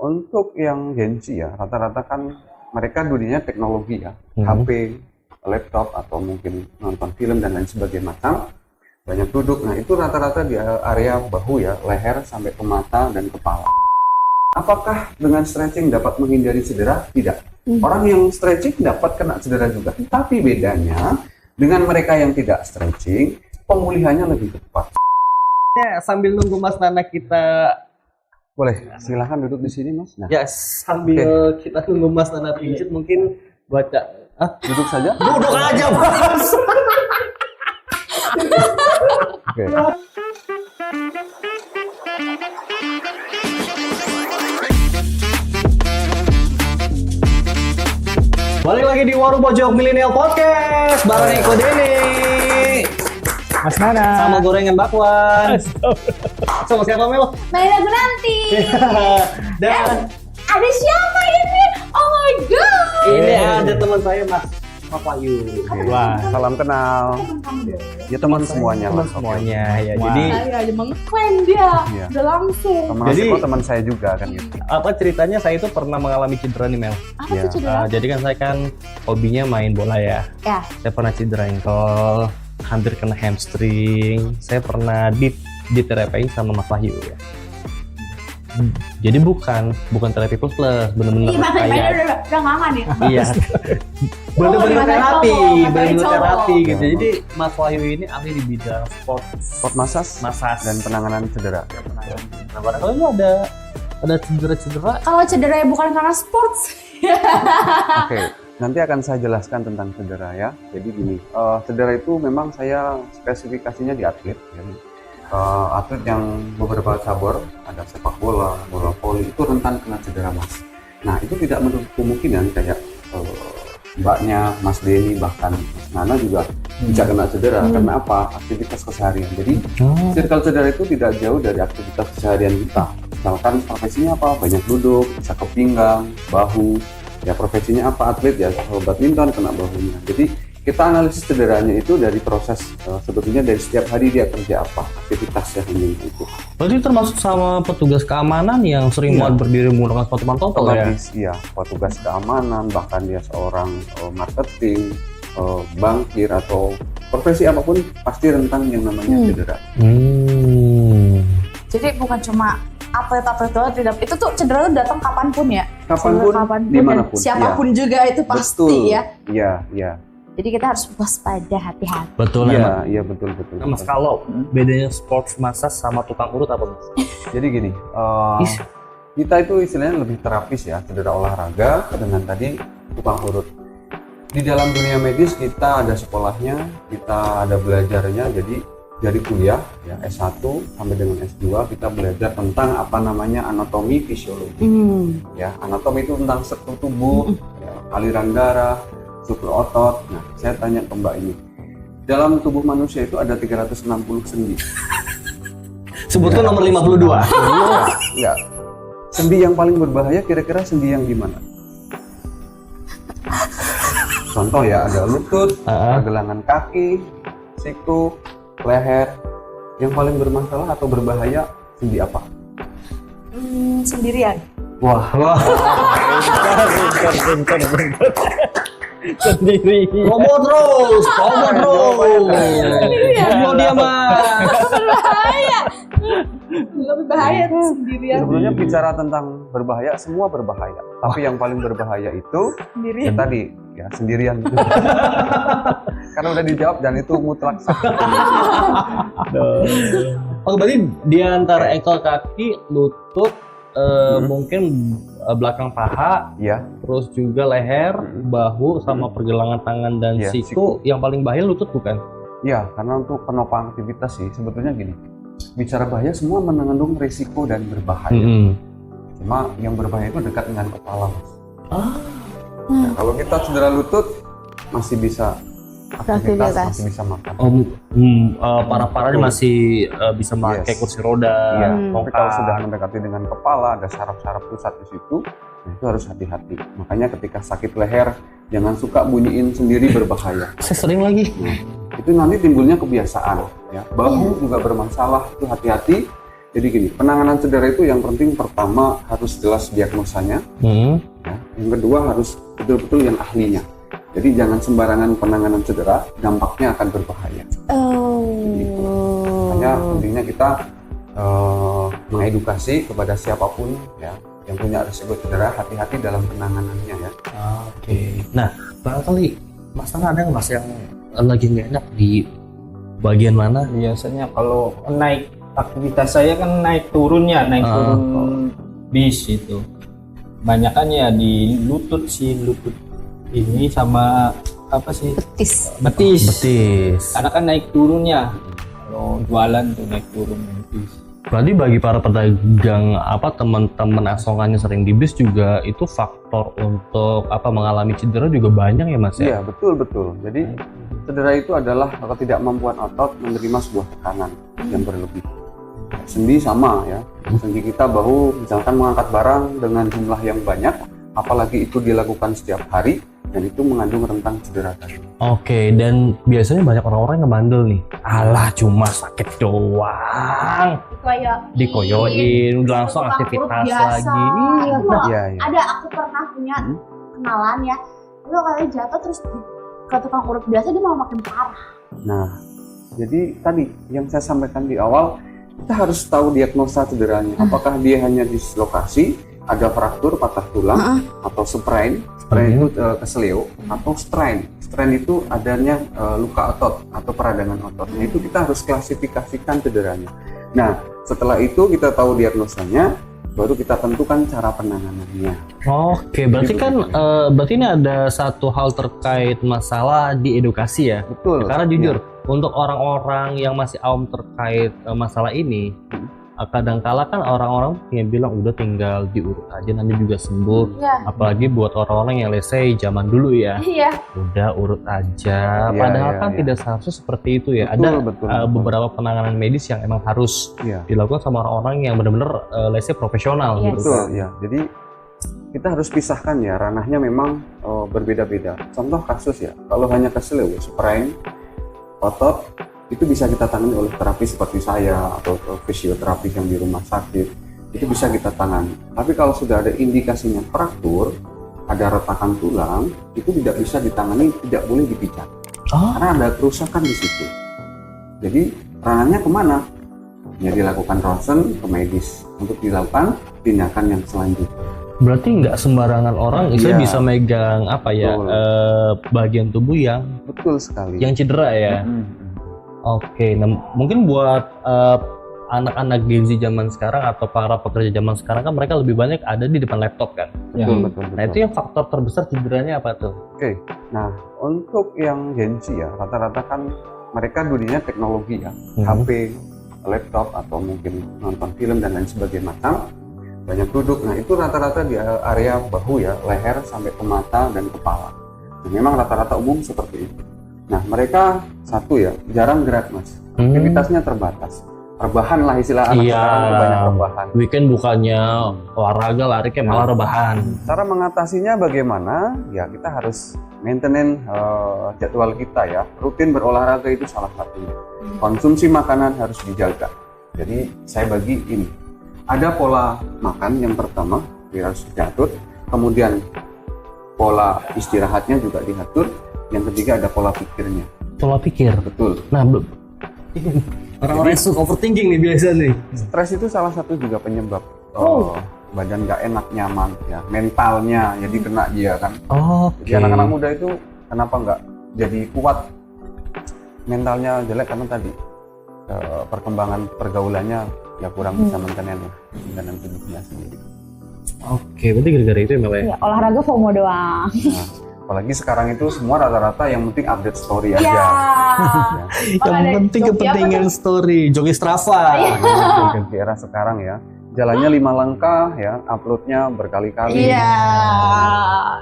Untuk yang Gen Z ya, rata-rata kan mereka dunianya teknologi ya, HP, laptop, atau mungkin nonton film dan lain sebagainya macam. Banyak duduk, nah itu rata-rata di area bahu ya, leher sampai ke mata dan kepala. Apakah dengan stretching dapat menghindari cedera? Tidak. Orang yang stretching dapat kena cedera juga. Tapi bedanya dengan mereka yang tidak stretching, pemulihannya lebih cepat. Ya, sambil nunggu Mas Nana kita Boleh, silahkan duduk di sini Mas. Nah, ya sambil kita nunggu Mas Nana pijit mungkin baca duduk saja. duduk aja Mas. Oke. Balik lagi di Warung Pojok Milenial Podcast bareng Eko Dene, Mas Nana sama gorengan bakwan. Sama siapa Mel? Maila Gunanti. Dan Ada siapa ini? Oh my god. ini ada teman saya Mas Wahyu. Wah, Salam kenal. Teman kamu deh. Ya teman semuanya Teman Mas. Oke. semuanya ya. Wah. Jadi Saya aja mengklaim dia. Iya. Udah langsung. Teman Jadi- Asiko teman saya juga kan gitu. apa ceritanya saya itu pernah mengalami cedera nih Mel. Apa Iya. tuh cedera? Jadi kan saya kan hobinya main bola ya. Ya. Saya pernah cedera ankle, hampir kena hamstring. Saya pernah diterapiin sama Mas Wahyu ya. Jadi bukan terapi plus, bener-bener Ih, Mas, kayak udah nggak aman ya? iya. Bener-bener gimana terapi, cowok, bener-bener katanya terapi cowok. gitu. Jadi Mas Wahyu ini ahli di bidang Sport massage massage dan penanganan cedera. Nah, barangkali lu ada cedera-cedera. Kalau cederanya bukan karena sports. Oke, nanti akan saya jelaskan tentang cedera ya. Jadi gini, cedera itu memang saya spesifikasinya di atlet. Jadi, atlet yang beberapa cabur, ada sepak bola, bola voli, itu rentan kena cedera Mas. Nah itu tidak menutup kemungkinan kayak mbaknya Mas Denny, bahkan Mas Nana juga bisa kena cedera. Karena apa? Aktivitas keseharian. Jadi circle cedera itu tidak jauh dari aktivitas keseharian kita. Misalkan profesinya apa? Banyak duduk, bisa ke pinggang, bahu. Ya profesinya apa? Atlet ya, badminton kena bahunya. Jadi kita analisis cederanya itu dari proses sebetulnya dari setiap hari dia kerja apa, aktivitas yang itu. Berarti termasuk sama petugas keamanan yang sering Iya. banget berdiri menggunakan sepatu pantofel ya? Otomatis iya, petugas keamanan, bahkan dia seorang marketing, bankir atau profesi apapun pasti rentan yang namanya cedera. Jadi bukan cuma atlet-atlet doang, tidak. Itu tuh cedera tuh datang kapanpun ya. Kapanpun, Cedera dimanapun. dan siapapun juga itu pasti Betul. ya. Iya, iya. Jadi kita harus waspada, hati-hati. Betul Iya, emang. iya betul betul. Nah, Mas, kalau bedanya sports massage sama tukang urut apa Mas? Jadi gini, Is- kita itu istilahnya lebih terapis ya, cedera olahraga dengan tadi tukang urut. Di dalam dunia medis kita ada sekolahnya, kita ada belajarnya. Jadi dari kuliah ya S1 sampai dengan S2 kita belajar tentang apa namanya anatomi fisiologi. Ya, anatomi itu tentang struktur tubuh, ya, aliran darah, struktur otot. Nah, saya tanya ke Mbak ini. Dalam tubuh manusia itu ada 360 sendi. Sebutkan nomor 52. Enggak. Sendi yang paling berbahaya kira-kira sendi yang gimana? Contoh ya, ada lutut, pergelangan kaki, siku, leher. Yang paling bermasalah atau berbahaya sendi apa? Sendirian. Wah, Sendiri. Promo terus. Promo dia Mas. Berbahaya. Lebih bahaya tuh sendirian. sebenarnya bicara tentang berbahaya, semua berbahaya. Tapi yang paling berbahaya itu ya Sendirian. tadi ya sendirian. Karena udah dijawab dan itu mutlak sah. Oh, berarti di antara ankle kaki, lutut, mungkin belakang paha, Ya, terus juga leher, bahu, sama pergelangan tangan dan Iya, siku. Yang paling bahaya lutut bukan? ya, karena untuk penopang aktivitas sih sebetulnya gini. Bicara bahaya semua mengandung risiko dan berbahaya. Cuma yang berbahaya itu dekat dengan kepala, Mas. Ya, kalau kita cedera lutut masih bisa aktivitas, Beraktivitas. masih bisa makan. Parah-parahnya masih bisa pakai Yes. kursi roda, Iya, tapi tongkat. kalau sudah mendekati dengan kepala, ada saraf-saraf pusat di situ, nah itu harus hati-hati. Makanya ketika sakit leher, jangan suka bunyiin sendiri, berbahaya. Saya sering lagi. Itu nanti timbulnya kebiasaan. Ya. Bahu juga bermasalah, itu hati-hati. Jadi gini, penanganan cedera itu yang penting pertama harus jelas diagnosanya, Hmm. ya. Yang kedua harus betul-betul yang ahlinya. Jadi jangan sembarangan penanganan cedera, dampaknya akan berbahaya. Hanya pentingnya kita mengedukasi kepada siapapun ya yang punya risiko cedera, hati-hati dalam penanganannya ya. Oke. Nah, barangkali Mas Nana ada nggak Mas yang lagi nggak enak di bagian mana? Biasanya kalau naik aktivitas saya kan naik turun bis itu. Banyakan ya di lutut ini sama apa sih? Betis. Betis. Betis. Karena kan naik turunnya. Kalau jualan tuh naik turun betis. Berarti bagi para pedagang teman-teman asongannya sering di bis juga itu faktor untuk mengalami cedera juga banyak ya Mas ya? Iya, betul. Jadi cedera itu adalah ketidakmampuan otot menerima sebuah tekanan yang berlebih. Sendi sama ya. Sendi kita bahu misalkan mengangkat barang dengan jumlah yang banyak, apalagi itu dilakukan setiap hari, dan itu mengandung rentang cedera tadi. Oke, dan biasanya banyak orang-orang yang bandel nih. Alah, cuma sakit doang. Dikoyoin, udah langsung aktivitas lagi. Iya. Ada aku pernah punya kenalan ya, itu kali jatuh terus ke tukang urut biasa dia malah makin parah. Nah, jadi tadi yang saya sampaikan di awal, kita harus tahu diagnosa cederanya. Apakah dia hanya dislokasi, ada fraktur, patah tulang, atau sprain itu keseleo, atau strain. Strain itu adanya luka otot atau peradangan otot. Nah, itu kita harus klasifikasikan cederanya. Nah, setelah itu kita tahu diagnosanya, baru kita tentukan cara penanganannya. Oke, berarti kan berarti ini ada satu hal terkait masalah di edukasi ya. Betul. Karena jujur, untuk orang-orang yang masih awam terkait masalah ini, kadang-kala kan orang-orang yang bilang udah tinggal diurut aja nanti juga sembuh. Iya. Apalagi buat orang-orang yang let's say zaman dulu ya. Iya. Udah urut aja. Iya, Padahal iya, kan iya. tidak seharusnya seperti itu ya. Betul. Beberapa penanganan medis yang emang harus Iya. dilakukan sama orang-orang yang benar-benar let's say profesional Iya, gitu. Betul, ya. Jadi kita harus pisahkan ya, ranahnya memang berbeda-beda. Contoh kasus ya, kalau hanya keseleo, sprain, otot, itu bisa kita tangani oleh terapi seperti saya atau fisioterapi yang di rumah sakit, itu bisa kita tangani. Tapi kalau sudah ada indikasinya fraktur, ada retakan tulang, itu tidak bisa ditangani, tidak boleh dipijat. Karena ada kerusakan di situ. Jadi ranahnya kemana? Ya dilakukan ronsen ke medis untuk dilakukan tindakan yang selanjutnya. Berarti nggak sembarangan orang Iya. bisa megang Betul. bagian tubuh yang Betul sekali. cedera ya. Oke, nah mungkin buat anak-anak Gen Z zaman sekarang atau para pekerja zaman sekarang kan mereka lebih banyak ada di depan laptop kan. Betul. Nah itu yang faktor terbesar cederanya apa tuh? Oke, nah untuk yang Gen Z ya, rata-rata kan mereka dunianya teknologi ya, HP, laptop, atau mungkin nonton film dan lain sebagainya macam, banyak duduk. Nah itu rata-rata di area bahu ya, leher sampai ke mata dan kepala. Nah, memang rata-rata umum seperti itu. Nah mereka satu ya, jarang gerak Mas, aktivitasnya terbatas. Rebahan lah istilah anak sekarang, itu banyak rebahan. Weekend bukannya olahraga lari kayak malah rebahan. Cara mengatasinya bagaimana? Ya kita harus maintenance jadwal kita ya. Rutin berolahraga itu salah satunya. Konsumsi makanan harus dijaga. Jadi saya bagi ini. Ada pola makan yang pertama harus diatur. Kemudian pola istirahatnya juga diatur. Yang ketiga ada pola pikirnya. Pola pikir. Betul. Nah, orang-orang yang suka overthinking nih biasa nih. Stres itu salah satu juga penyebab badan nggak enak, nyaman ya. Mentalnya jadi kena dia kan. Oke. Jadi anak-anak muda itu kenapa nggak jadi kuat, mentalnya jelek karena tadi perkembangan pergaulannya ya kurang bisa maintenance tubuhnya sendiri. Oke, berarti gara-gara itu ya Mel ya? Ya, olahraga FOMO doang. Nah, apalagi sekarang itu semua rata-rata yang penting update story aja. Iya. Ya. Yang penting kepentingan story, jogi Strava. Nah, di era sekarang ya, jalannya 5 langkah ya, uploadnya berkali-kali. Iya.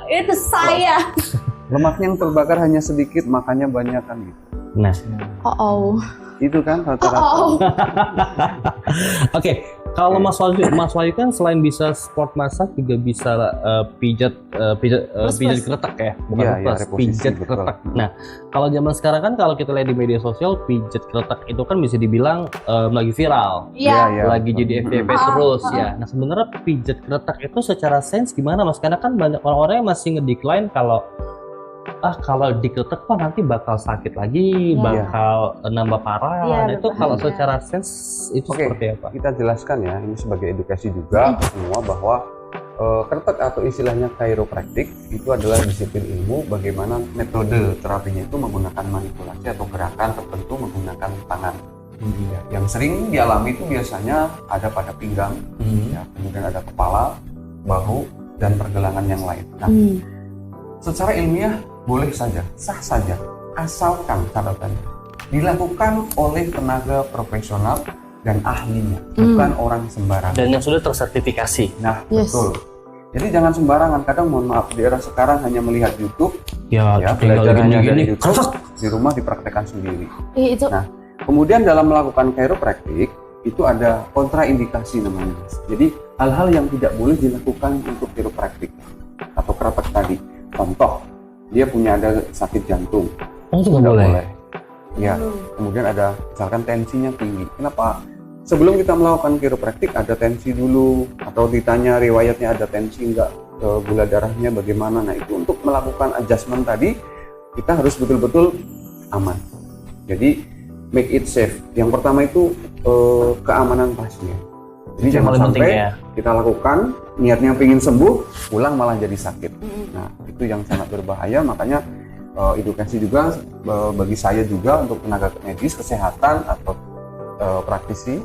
Itu saya. Lemaknya yang terbakar hanya sedikit, makannya banyak kan gitu. Nah, Oh. Itu kan rata-rata. Oh. oke. Kalau Mas Wahyu kan selain bisa sport masak juga bisa pijat kretek ya, bukan Iya, plus, reposisi, pijat betul. kretek. Nah, kalau zaman sekarang kan kalau kita lihat di media sosial pijat kretek itu kan bisa dibilang lagi viral, Iya. lagi jadi FYP Ah, terus ah. ya. Nah, sebenarnya pijat kretek itu secara sains gimana Mas? Karena kan banyak orang-orang yang masih ngedecline kalau diketek Pak nanti bakal sakit lagi, Iya. bakal nambah parah. Iya, Nah, itu kalau berbahaya. secara sains itu Oke. seperti apa? Kita jelaskan ya, ini sebagai edukasi juga semua bahwa kretek atau istilahnya chiropractic itu adalah disiplin ilmu bagaimana metode terapinya itu menggunakan manipulasi atau gerakan tertentu menggunakan tangan. Ya, yang sering dialami itu biasanya ada pada pinggang, ya, kemudian ada kepala, bahu, dan pergelangan yang lain. Nah, secara ilmiah boleh saja, sah saja, asalkan catatannya dilakukan oleh tenaga profesional dan ahlinya, bukan orang sembarangan. Dan yang sudah tersertifikasi. Nah, Yes. betul. Jadi jangan sembarangan. Kadang mohon maaf di era sekarang hanya melihat YouTube, Ya, ya, tinggal belajar hanya gini-gini. dari YouTube, di rumah dipraktekkan sendiri. Itu Nah, kemudian dalam melakukan chiropractic itu ada kontraindikasi namanya. Jadi hal-hal yang tidak boleh dilakukan untuk chiropractic atau kretek tadi. Contoh, dia punya ada sakit jantung, Oh, itu tidak nggak boleh. boleh. Ya, kemudian ada misalkan tensinya tinggi. Kenapa? Sebelum kita melakukan chiropractic ada tensi dulu atau ditanya riwayatnya ada tensi enggak, gula darahnya bagaimana. Nah, itu untuk melakukan adjustment tadi kita harus betul-betul aman. Jadi make it safe. Yang pertama itu keamanan pasien. Jadi Itu yang jangan paling penting sampai ya. kita lakukan niatnya pengen sembuh, pulang malah jadi sakit. Nah, itu yang sangat berbahaya. Makanya edukasi juga bagi saya juga untuk tenaga medis kesehatan atau praktisi,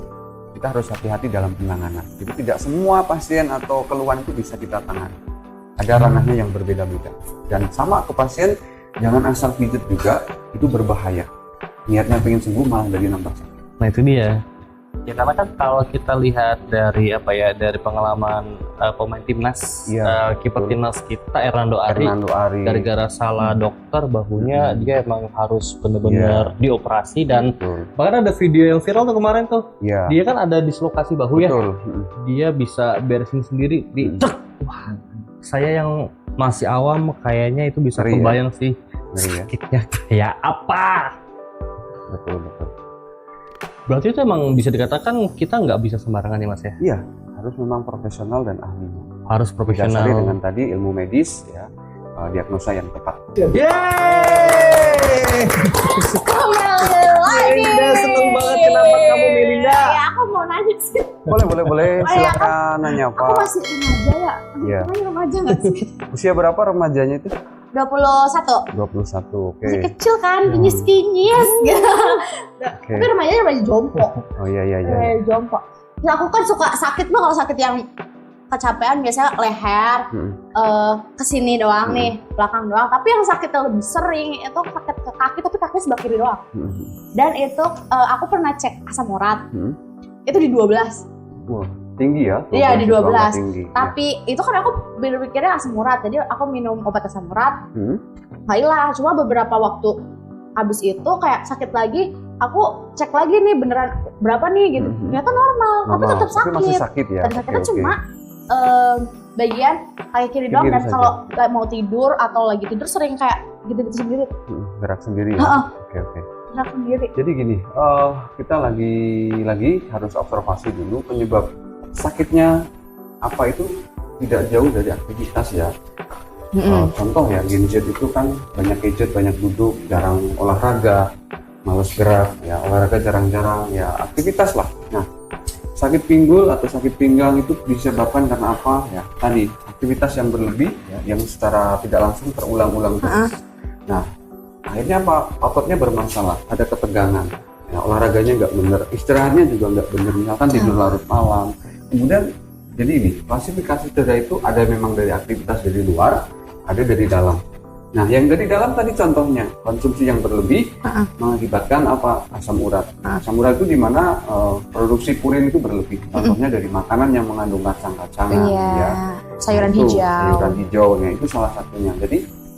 kita harus hati-hati dalam penanganan. Jadi tidak semua pasien atau keluhan itu bisa kita tangani. Ada ranahnya yang berbeda-beda. Dan sama ke pasien, jangan asal pijat juga, itu berbahaya. Niatnya pengen sembuh malah jadi nambah sakit. Nah, itu dia. Ya karena kan kalau kita lihat dari dari pengalaman pemain timnas, Iya, kiper betul. timnas kita Hernando Ari, Fernando Ari. gara-gara salah dokter bahunya dia emang harus benar-benar dioperasi dan Betul. bahkan ada video yang viral tuh kemarin tuh. Iya. Dia kan ada dislokasi bahu ya. Betul. Dia bisa beresin sendiri di cek. Wah, saya yang masih awam kayaknya itu bisa Ngeri ya? kebayang sih Ngeri ya. sakitnya kayak apa. Betul. Berarti itu emang bisa dikatakan kita nggak bisa sembarangan ya Mas ya? Iya, harus memang profesional dan ahlinya. Harus Didasari profesional. dengan tadi ilmu medis, ya, diagnosa yang tepat. Yeay! Melinda, seneng banget kenapa kamu Melinda? Ya, aku mau nanya sih. Boleh. Silakan nanya Aku Pak. masih remaja ya? Iya. Namanya remaja nggak sih? Usia berapa remajanya itu? 21. 21. Oke. Masih kecil kan, kinyis-kinyis. Oke. Tapi remaja jompo. Oh iya. Jompo. Nah, aku kan suka sakit loh kalau sakit yang kecapean biasanya leher, kesini doang nih, belakang doang. Tapi yang sakitnya lebih sering itu sakit ke kaki, tapi kakinya sebelah kiri doang. Dan itu aku pernah cek asam urat, itu di 12. Wah, tinggi ya? Iya, di 12. Tinggi. Tapi itu kan aku pikirnya asam urat, jadi aku minum obat asam urat, nggak hilang. Cuma beberapa waktu habis itu kayak sakit lagi, aku cek lagi nih beneran berapa nih gitu. Ternyata normal, tapi tetap sakit. Tapi masih sakit ya? Dan sakitnya cuma bagian kaki kiri doang, dan saja. kalau kayak mau tidur atau lagi tidur sering kayak gitu-gitu sendiri, Gerak sendiri ya? Heeh. Oke. gerak sendiri. Jadi gini, kita lagi harus observasi dulu penyebab sakitnya apa itu tidak jauh dari aktivitas ya. Contoh ya, Gen Z itu kan banyak gadget, banyak duduk, jarang olahraga, males gerak, ya olahraga jarang-jarang, ya aktivitas lah. Nah, sakit pinggul atau sakit pinggang itu disebabkan karena apa? Ya tadi aktivitas yang berlebih, ya, yang secara tidak langsung terulang-ulang terus. Nah, akhirnya apa? Ototnya bermasalah, ada ketegangan, ya, olahraganya nggak bener, istirahatnya juga nggak bener, misalkan tidur larut malam. Kemudian jadi ini klasifikasi cedera itu ada memang dari aktivitas dari luar, ada dari dalam. Nah, yang dari dalam tadi contohnya konsumsi yang berlebih mengakibatkan apa? Asam urat. Asam urat itu di mana produksi purin itu berlebih. Contohnya dari makanan yang mengandung kacang-kacangan, Iya, ya. sayuran Itu, hijau. Sayuran hijau, ya itu salah satunya. Jadi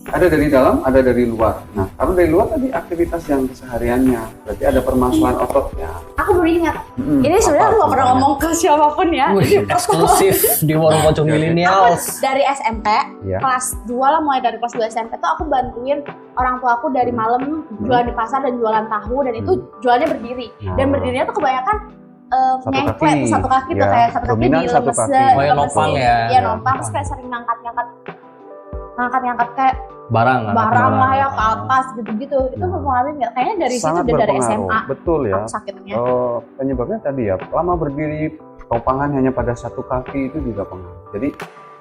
Ada dari dalam, ada dari luar. Nah, kalau dari luar tadi aktivitas yang kesehariannya, berarti ada permasalahan ototnya. Aku baru ingat. Ini sebenarnya aku nggak pernah ngomong ke siapapun ya. Wih, eksklusif di warung pocong milenials. Dari SMP, Iya. kelas 2 lah, mulai dari kelas 2 SMP tuh aku bantuin orang tua aku dari malam jualan di pasar dan jualan tahu, dan itu jualannya berdiri. Dan berdirinya tuh kebanyakan nyengklek satu kaki tuh, ya. kayak satu kaki Dominan di satu kaki. Oh, yang nopang ya. Iya, nopang, terus kayak sering ngangkat kayak Barang lah ya ke atas gitu-gitu. Itu mempengaruhi nggak? Kayaknya dari situ Sangat udah dari berpengaruh. SMA Betul ya. aku sakitnya. Penyebabnya tadi ya, lama berdiri, topangan hanya pada satu kaki itu juga pengaruh. Jadi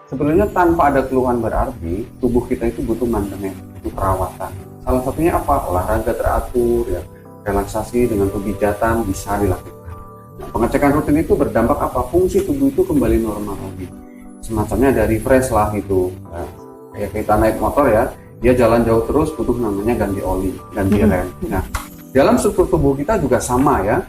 sebenarnya tanpa ada keluhan berarti, tubuh kita itu butuh maintenance, butuh perawatan. Salah satunya apa? Olahraga teratur, ya, relaksasi dengan pemijatan bisa dilakukan. Nah, pengecekan rutin itu berdampak apa? Fungsi tubuh itu kembali normal lagi. Semacamnya ada refresh lah gitu. Nah, kayak kita naik motor ya, dia jalan jauh terus butuh namanya ganti oli, ganti rem. Nah, dalam struktur tubuh kita juga sama ya,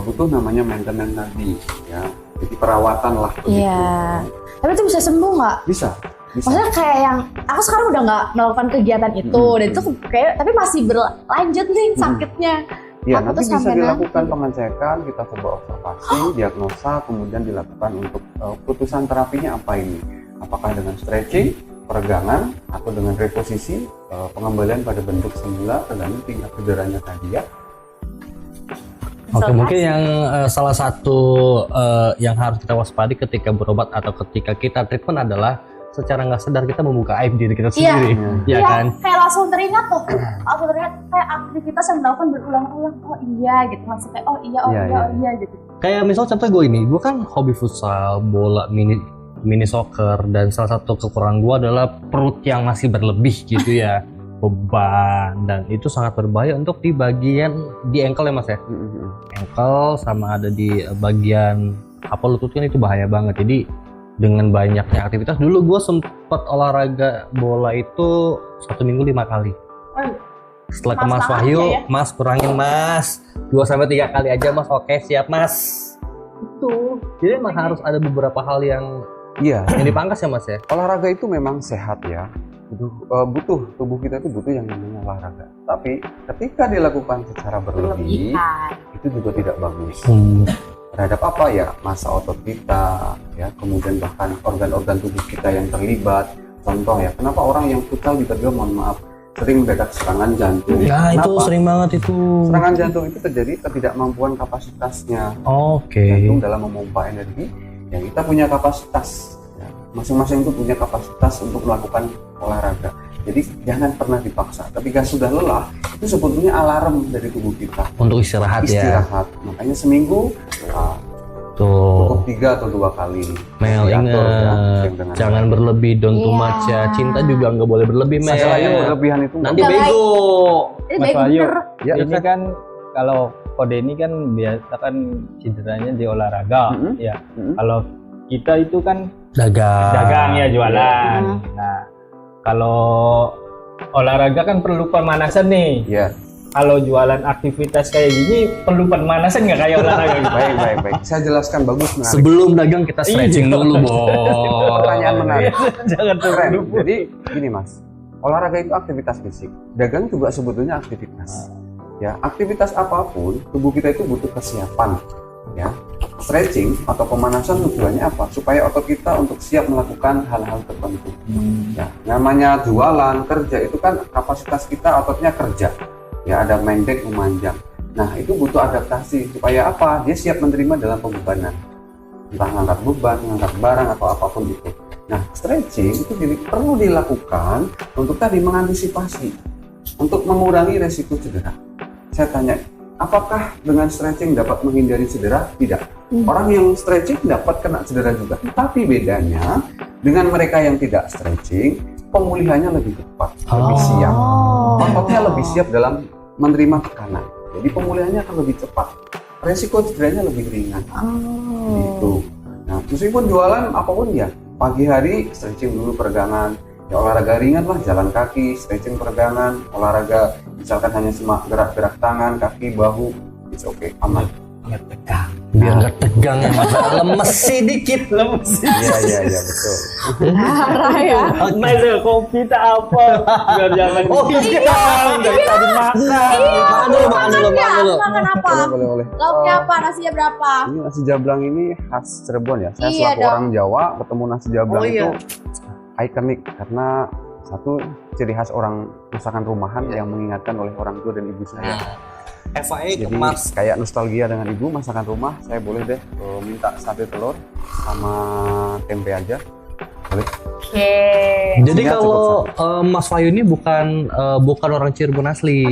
butuh namanya maintenance tadi ya. Jadi perawatan lah begitu. Iya. Tapi itu bisa sembuh nggak? Bisa. Maksudnya kayak yang aku sekarang udah nggak melakukan kegiatan itu, dan itu kayak tapi masih berlanjut nih sakitnya. Ya, Aku nanti tuh bisa sampai dilakukan pengecekan, kita coba observasi, diagnosa, kemudian dilakukan untuk putusan terapinya apa ini. Apakah dengan stretching, peregangan, atau dengan reposisi, pengembalian pada bentuk semula, tergantung tingkat cederanya tadi ya. Oke, mungkin yang salah satu yang harus kita waspadai ketika berobat atau ketika kita treatment adalah secara nggak sadar kita membuka aib diri kita sendiri, ya kan? Kayak langsung teringat tuh, kayak aktivitas yang dilakukan berulang-ulang. Oh iya gitu, langsung kayak oh iya gitu. Kayak misal contoh gue kan hobi futsal, bola, mini soccer, dan salah satu kekurangan gue adalah perut yang masih berlebih gitu ya, beban, dan itu sangat berbahaya untuk di bagian di ankle ya mas ya, ankle sama ada di bagian apa lutut kan itu bahaya banget. Jadi dengan banyaknya aktivitas, dulu gue sempet olahraga bola itu 1 minggu 5 kali. Setelah ke Mas Wahyu, ya? Mas kurangin mas 2-3 kali aja mas. Oke siap mas. Itu jadi emang harus ada beberapa hal yang dipangkas ya mas ya. Olahraga itu memang sehat ya, butuh tubuh kita itu butuh yang namanya olahraga. Tapi ketika dilakukan secara berlebih, itu juga tidak bagus. Terhadap apa ya, massa otot kita ya, kemudian bahkan organ-organ tubuh kita yang terlibat. Contoh ya, kenapa orang yang futsal tiba-tiba mohon maaf sering mendadak serangan jantung? Ya kenapa? itu sering banget itu. Serangan jantung itu terjadi ketidakmampuan kapasitasnya Oke. jantung dalam memompa energi. Ya kita punya kapasitas ya, masing-masing itu punya kapasitas untuk melakukan olahraga. Jadi jangan pernah dipaksa. Ketika sudah lelah, itu sebetulnya alarm dari tubuh kita Untuk istirahat ya. Makanya seminggu Tuh. cukup 3 atau 2 kali. Mel Diatur, ingat, dengan jangan berlebih, don't too much ya. Cinta juga nggak boleh berlebih Mel. Masalahnya berlebihan itu Nanti Nggak bego. Mas Wahyu, Ya, ini kan kalau Kode ini kan biasa kan cederanya di olahraga, ya. Kalau kita itu kan dagang ya, jualan. Nah, kalau olahraga kan perlu pemanasan nih. Ya. Kalau jualan aktivitas kayak gini perlu pemanasan nggak kayak olahraga gitu? Baik. Saya jelaskan bagus menarik. Sebelum dagang kita stretching dulu, Bos. Pertanyaan menarik. Jangan Keren. terlalu. Jadi gini Mas, olahraga itu aktivitas fisik. Dagang juga sebetulnya aktivitas. Ya, aktivitas apapun tubuh kita itu butuh kesiapan. Ya, stretching atau pemanasan tujuannya apa? Supaya otot kita untuk siap melakukan hal-hal tertentu. Ya, namanya jualan, kerja itu kan kapasitas kita ototnya kerja. Ya, ada mendek, memanjang. Nah, itu butuh adaptasi supaya apa? Dia siap menerima dalam pembebanan. Entah ngangkat beban, ngangkat barang atau apapun itu. Nah, stretching itu perlu dilakukan untuk tadi mengantisipasi, untuk mengurangi resiko cedera. Saya tanya, apakah dengan stretching dapat menghindari cedera? Tidak. Orang yang stretching dapat kena cedera juga. Tapi bedanya dengan mereka yang tidak stretching, pemulihannya lebih cepat, lebih siap. Ototnya lebih siap dalam menerima tekanan. Jadi pemulihannya akan lebih cepat. Resiko cederanya lebih ringan. Gitu. Nah, meskipun jualan apapun ya, pagi hari stretching dulu, peregangan. Ya olahraga ringan lah, jalan kaki, stretching, peregangan, olahraga misalkan hanya cuma gerak-gerak tangan, kaki, bahu, it's okay, aman. Tegang. Biar nggak tegang ya mas, lemes sih dikit, lemes sih. Iya betul. Parah ya. Mas, kopi tak apa? Biar jangan Oh iya, dari tadi makan. makan dulu. Makan apa? Boleh. Lauknya apa? Nasinya berapa? Ini nasi jablang ini khas Cirebon ya. Saya Iya selaku dong. orang Jawa ketemu nasi jablang Oh, iya. itu ikonik karena satu ciri khas orang masakan rumahan yang mengingatkan oleh orang tua dan ibu saya. FAE Jadi kemas. kayak nostalgia dengan ibu masakan rumah. Saya boleh deh minta sate telur sama tempe aja. Boleh. Oke. Jadi Isinya kalau Mas Wahyu ini bukan orang Cirebon asli,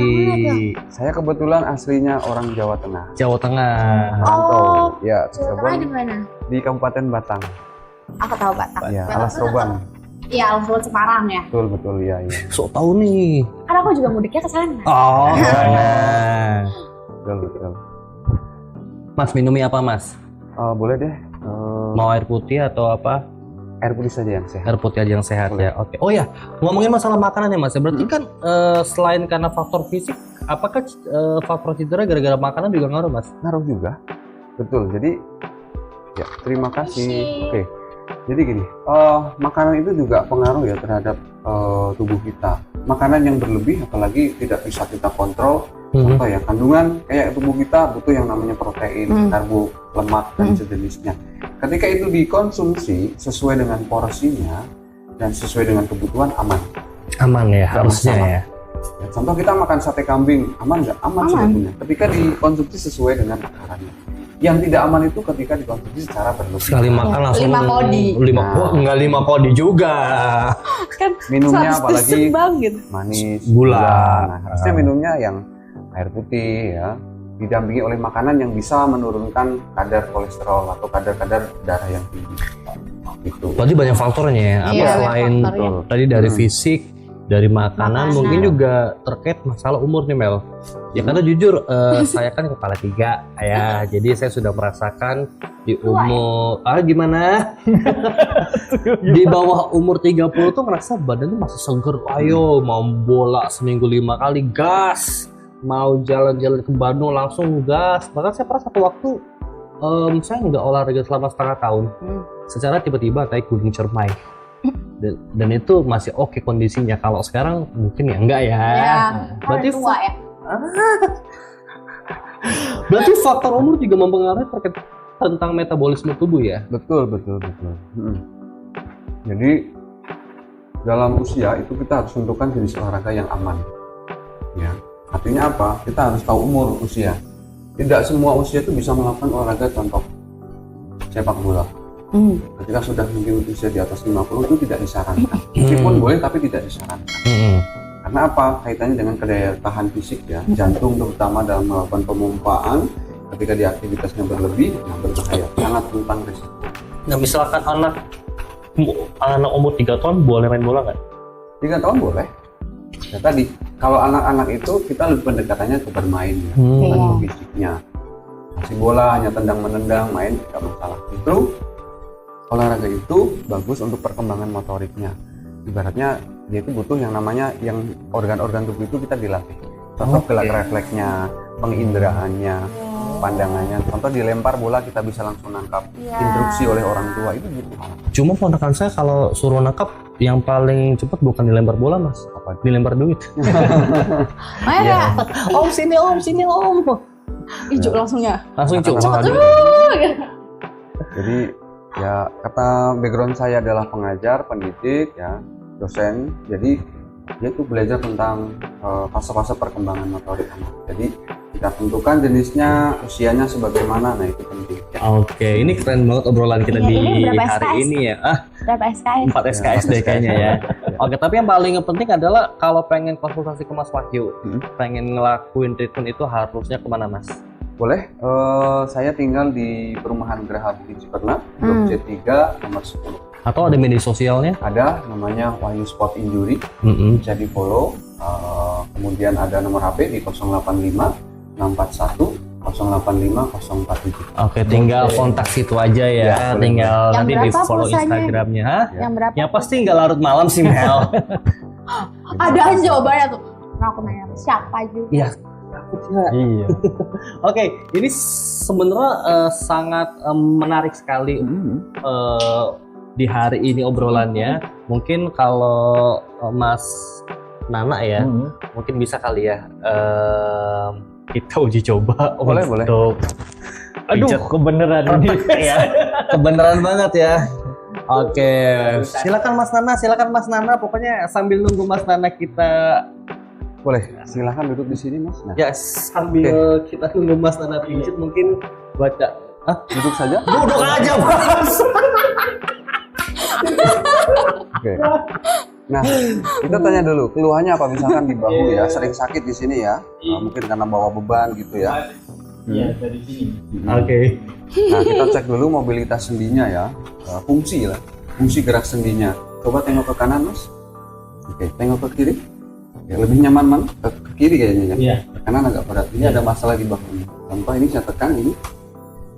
Saya kebetulan aslinya orang Jawa Tengah. Jawa Tengah. Merantau. Ya, Ceritanya di Cirebon mana? di Kabupaten Batang. Aku tahu Batak. Ya, Batak Alas tuh Roban. Iya, Alas Roban Semarang ya. Betul ya. Sok tahu nih. Kan aku juga mudiknya ke sana. Oh, Betul. Mas minumnya apa mas? Boleh deh. Mau air putih atau apa? Air putih saja yang sehat. Air putih aja yang sehat ya. Oke. Oh ya, ngomongin masalah makanan ya mas. Berarti kan selain karena faktor fisik, apakah faktor cedera gara-gara makanan juga ngaruh mas? Ngaruh juga. Betul. Jadi ya terima kasih. Oke. Jadi gini, makanan itu juga pengaruh ya terhadap tubuh kita. Makanan yang berlebih apalagi tidak bisa kita kontrol. Contoh ya, kandungan kayak tubuh kita butuh yang namanya protein, karbo, lemak dan sejenisnya. Ketika itu dikonsumsi sesuai dengan porsinya dan sesuai dengan kebutuhan aman. Aman ya, harusnya masalah. ya. Ya, contoh kita makan sate kambing, aman nggak? Aman sebetulnya. Ketika dikonsumsi sesuai dengan takarannya. Yang tidak aman itu ketika dikonsumsi secara berlebih. Sekali makan langsung 5 kodi. Wah, enggak 5 kodi juga. Kan Minumnya 100% apalagi banget. manis, Gula. Nah, harusnya minumnya yang air putih ya, didampingi oleh makanan yang bisa menurunkan kadar kolesterol atau kadar-kadar darah yang tinggi. Gitu. Berarti banyak faktornya ya. Apa Iya, selain faktornya. tadi dari fisik, dari makanan, Makanan. mungkin juga terkait masalah umur nih Mel. Ya karena jujur saya kan kepala 3 ya, jadi saya sudah merasakan di umur gimana? Di bawah umur 30 tuh ngerasa badan tuh masih seger. Ayo mau bola seminggu 5 kali gas, mau jalan-jalan ke Bandung langsung gas. Bahkan saya pernah satu waktu saya nggak olahraga selama setengah tahun. Secara tiba-tiba naik gunung Cermai. Dan itu masih oke kondisinya. Kalau sekarang mungkin ya enggak ya. Ya, Berarti berarti tua ya. Berarti faktor umur juga mempengaruhi terkait tentang metabolisme tubuh ya. Betul. Jadi dalam usia itu kita harus tentukan jenis olahraga yang aman. Ya, artinya apa? Kita harus tahu umur usia. Tidak semua usia itu bisa melakukan olahraga contoh sepak bola. Ketika sudah mungkin usia di atas 50 itu tidak disarankan. Meskipun boleh tapi tidak disarankan. Karena apa? Kaitannya dengan kedaya tahan fisik ya. Jantung terutama dalam melakukan pemompaan ketika di aktivitasnya berlebih, berbahaya. Sangat rentan risiko. Nah misalkan anak umur 3 tahun boleh main bola nggak? 3 tahun boleh. Ya tadi, kalau anak-anak itu kita lebih pendekatannya ke bermain ya, bukan ke fisiknya. Kasih bola, hanya tendang-menendang, main tidak masalah. Justru olahraga itu bagus untuk perkembangan motoriknya. Ibaratnya dia itu butuh yang namanya yang organ-organ tubuh itu kita dilatih. Contoh gerak refleksnya, penginderaan,nya pandangannya. Contoh dilempar bola kita bisa langsung nangkap. Instruksi oleh orang tua itu butuh. Cuma ponakan saya kalau suruh nangkap yang paling cepat bukan dilempar bola mas, Apa? dilempar duit. Mana? Om sini om. Ijuk langsungnya. Langsung Cepet coba. Jadi ya kata background saya adalah pengajar, pendidik ya, dosen. Jadi dia tuh belajar tentang fase-fase perkembangan motorik anak. Jadi kita tentukan jenisnya, usianya sebagaimana, nah itu penting. Oke, ini keren banget obrolan kita Iya, di ini berapa hari SKS? ini ya. Berapa SKS? 4 SKS deh kayaknya ya. Oke, tapi yang paling penting adalah kalau pengen konsultasi ke Mas Wahyu, pengen ngelakuin treatment itu harusnya kemana Mas? Boleh, saya tinggal di perumahan Geraha Bukit Ciperna, Blok C3 nomor 10. Atau ada media sosialnya? Ada namanya Wahyu Sport Injury, bisa di follow. Kemudian ada nomor HP di 085 641 085 047. Oke, tinggal kontak situ aja ya. Ya, boleh. Tinggal Yang nanti di berapa follow pulsanya? Instagramnya. Hah? Yang berapa? Ya pasti nggak larut malam sih Mel. Ada aja jawabannya tuh. Nah, aku nanya siapa juga. Iya. Ya. Iya. Oke, ini sebenarnya sangat menarik sekali di hari ini obrolannya. Mungkin kalau Mas Nana ya, mungkin bisa kali ya kita uji coba Boleh. untuk Aduh, pijat kebenaran ini. ya. Kebenaran banget ya. Oke, silakan Mas Nana. Pokoknya sambil nunggu Mas Nana kita Boleh, silahkan duduk di sini Mas. Nah, ya sambil kita nunggu Mas Nana pijat mungkin baca. duduk saja. Duduk aja Mas. Oke. Nah, kita tanya dulu, keluhannya apa misalkan di bahu ya, sering sakit di sini ya, mungkin karena bawa beban gitu ya. Iya, dari sini. Oke. Nah, kita cek dulu mobilitas sendinya ya, fungsi gerak sendinya. Coba tengok ke kanan Mas. Oke, tengok ke kiri. Oke, lebih nyaman mana? Ke kiri kayaknya ya. Iya. Ke kanan agak berat. Ini ada masalah di bahunya. Contoh ini saya tekan ini,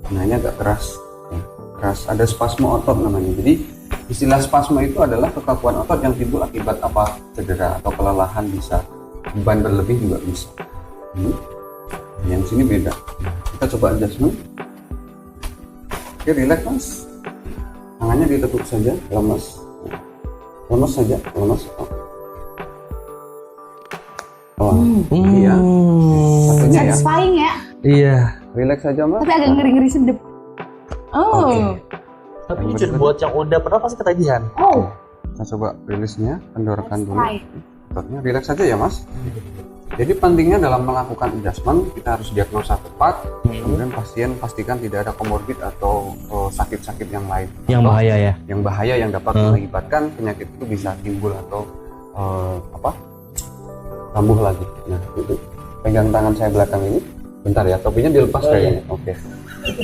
nah ini agak keras. Ya, keras. Ada spasme otot namanya. Jadi istilah spasme itu adalah kekakuan otot yang timbul akibat apa? Cedera atau kelelahan bisa. Beban berlebih juga bisa. Yang sini beda. Kita coba adjustment. Oke, relax Mas. Tangannya ditekuk saja, lemas. Lemas saja, lemas. Iya. Satunya ya. Satisfying ya, Iya. Relax saja Mas. tapi agak ngeri-ngeri sedep. Oh. Oke. Tapi jujur buat yang udah pernah pasti ketagihan. Oh. Kita coba rilisnya, kendorkan dulu. Right. Ototnya relax saja ya Mas. Jadi pentingnya dalam melakukan adjustment kita harus diagnosa tepat, kemudian pasien pastikan tidak ada komorbid atau sakit-sakit yang lain. Yang bahaya ya. Yang bahaya yang dapat mengakibatkan penyakit itu bisa timbul atau kambuh lagi. Nah, itu pegang tangan saya belakang ini. Bentar ya, topinya dilepas kayaknya. Oke.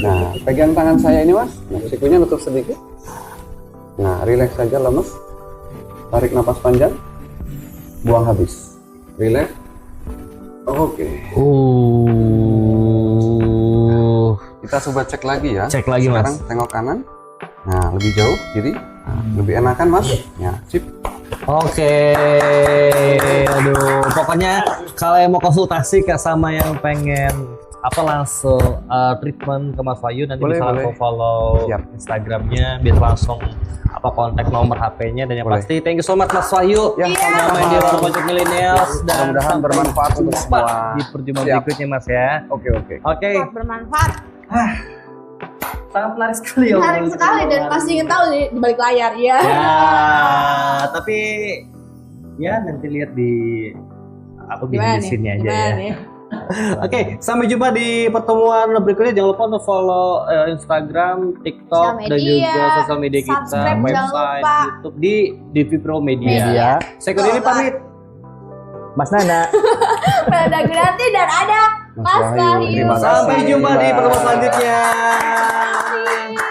Nah, pegang tangan saya ini Mas. Nah, sikunya nutup sedikit. Nah, relax saja lemes. Tarik napas panjang. Buang habis. Relax. Oke. Kita coba cek lagi ya. Cek lagi Mas. Sekarang tengok kanan. Nah, lebih jauh kiri. Nah, lebih enakan Mas. Ya, sip. Oke, aduh, pokoknya kalau yang mau konsultasi sama yang pengen langsung treatment ke Mas Wahyu nanti Boleh, bisa boleh. langsung follow Siap. Instagramnya, bisa langsung kontak nomor HP-nya dan yang Boleh. pasti thank you so much Mas Wahyu Ya, yang main di Warung Pojok Millennials dan Mudah-mudahan sampai bermanfaat untuk jumpa semua. di perjumpaan Siap. berikutnya Mas ya. Oke. Oke, Sangat bermanfaat. sangat menarik sekali ya. Menarik sekali dan pasti ingin tahu di balik layar ya. Ya, tapi ya nanti lihat di Gimana di sini nih? aja Gimana ya. nih? Oke, sampai jumpa di pertemuan berikutnya. Jangan lupa untuk follow Instagram, TikTok, Sosial dan media, juga sosial media kita, subscribe, jangan website, lupa. YouTube di Divipro Media. Media. Saya Kodini pamit. Mas Nana. Ada Gunati dan ada Mas Wahyu. Terima kasih. Sampai jumpa di pertemuan selanjutnya. Terima kasih.